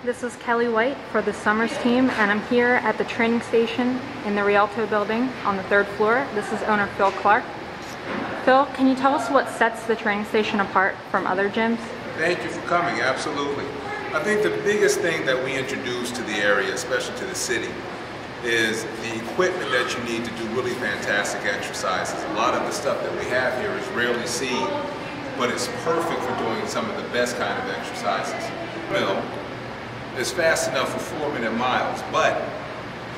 This is Kelly White for the Summers team, and I'm here at the training station in the Rialto building on the 3rd floor. This is owner Phil Clark. Phil, can you tell us what sets the training station apart from other gyms? Thank you for coming, absolutely. I think the biggest thing that we introduced to the area, especially to the city, is the equipment that you need to do really fantastic exercises. A lot of the stuff that we have here is rarely seen, but it's perfect for doing some of the best kind of exercises. It's fast enough for 4-minute miles, but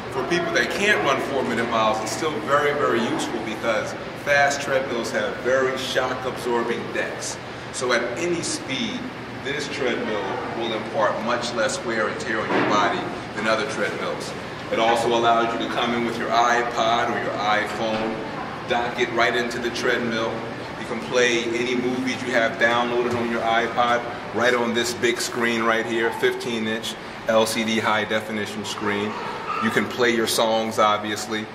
for people that can't run 4-minute miles, it's still very, very useful because fast treadmills have very shock-absorbing decks. So at any speed, this treadmill will impart much less wear and tear on your body than other treadmills. It also allows you to come in with your iPod or your iPhone, dock it right into the treadmill. You can play any movies you have downloaded on your iPod right on this big screen right here, 15-inch LCD high-definition screen. You can play your songs, obviously.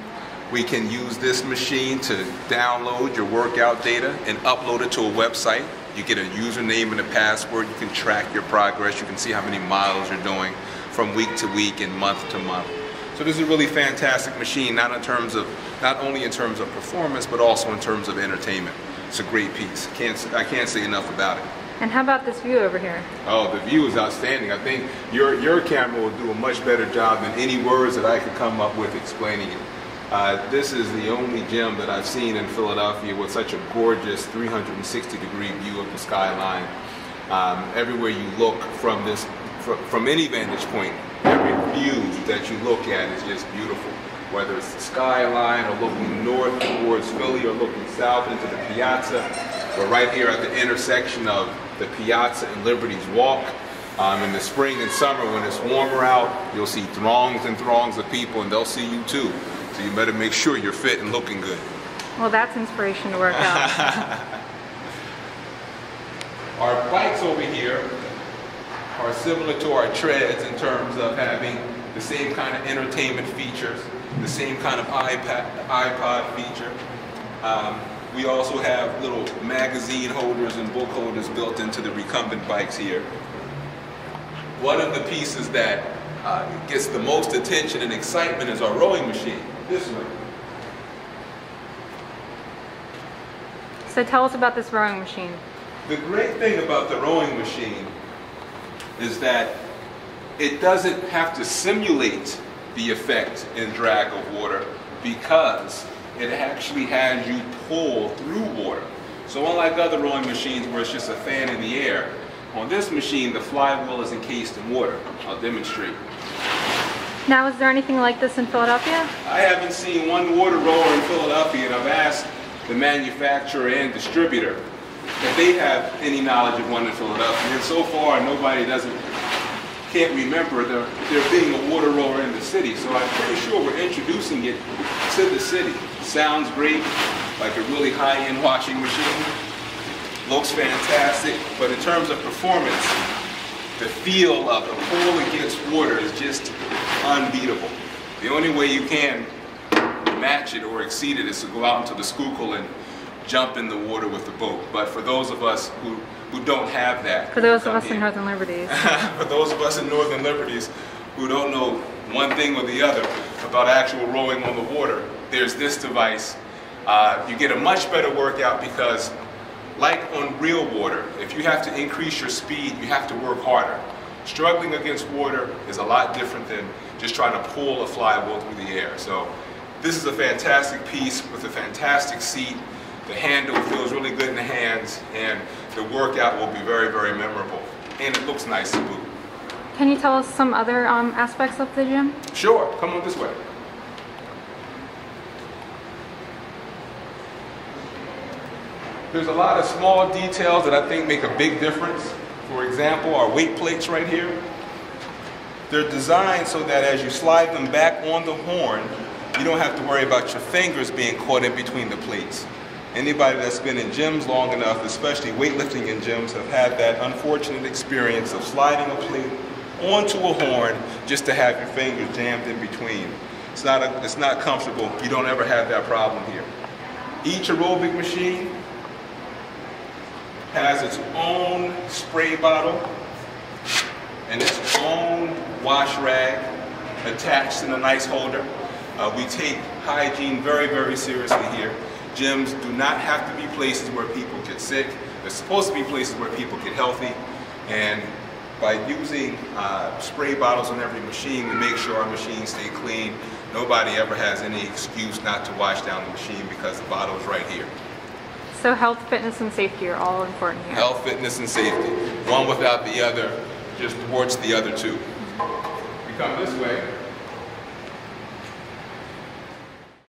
We can use this machine to download your workout data and upload it to a website. You get a username and a password. You can track your progress. You can see how many miles you're doing from week to week and month to month. So this is a really fantastic machine, not only in terms of performance, but also in terms of entertainment. It's a great piece. I can't say enough about it. And how about this view over here? Oh, the view is outstanding. I think your camera will do a much better job than any words that I could come up with explaining it. This is the only gym that I've seen in Philadelphia with such a gorgeous 360-degree view of the skyline. Everywhere you look from any vantage point, every view that you look at is just beautiful. Whether it's the skyline or looking north towards Philly or looking south into the Piazza. We're right here at the intersection of the Piazza and Liberties walk. In the spring and summer when it's warmer out, you'll see throngs and throngs of people, and they'll see you too. So you better make sure you're fit and looking good. Well, that's inspiration to work out. Our bikes over here are similar to our treads in terms of having the same kind of entertainment features, the same kind of iPod feature. We also have little magazine holders and book holders built into the recumbent bikes here. One of the pieces that gets the most attention and excitement is our rowing machine. This one. So tell us about this rowing machine. The great thing about the rowing machine is that it doesn't have to simulate the effect and drag of water because it actually has you pull through water. So unlike other rowing machines where it's just a fan in the air, on this machine the flywheel is encased in water. I'll demonstrate. Now, is there anything like this in Philadelphia? I haven't seen one water rower in Philadelphia, and I've asked the manufacturer and distributor if they have any knowledge of one in Philadelphia, and so far nobody can't remember there being a water rower in the city. So I'm pretty sure we're introducing it to the city. Sounds great, like a really high-end washing machine. Looks fantastic, but in terms of performance, the feel of the pull against water is just unbeatable. The only way you can match it or exceed it is to go out into the Schuylkill and jump in the water with the boat. But for those of us who don't have that. For those of us in Northern Liberties. For those of us in Northern Liberties who don't know one thing or the other about actual rowing on the water, there's this device. You get a much better workout because, like on real water, if you have to increase your speed, you have to work harder. Struggling against water is a lot different than just trying to pull a flywheel through the air. So this is a fantastic piece with a fantastic seat. The handle feels really good in the hands, and the workout will be very, very memorable. And it looks nice to boot. Can you tell us some other aspects of the gym? Sure, come on this way. There's a lot of small details that I think make a big difference. For example, our weight plates right here. They're designed so that as you slide them back on the horn, you don't have to worry about your fingers being caught in between the plates. Anybody that's been in gyms long enough, especially weightlifting in gyms, have had that unfortunate experience of sliding a plate onto a horn just to have your fingers jammed in between. It's not comfortable. You don't ever have that problem here. Each aerobic machine has its own spray bottle and its own wash rag attached in a nice holder. We take hygiene very, very seriously here. Gyms do not have to be places where people get sick. They're supposed to be places where people get healthy. And by using spray bottles on every machine, we make sure our machines stay clean. Nobody ever has any excuse not to wash down the machine because the bottle is right here. So health, fitness, and safety are all important here. Health, fitness, and safety. One without the other just thwarts the other two. We come this way.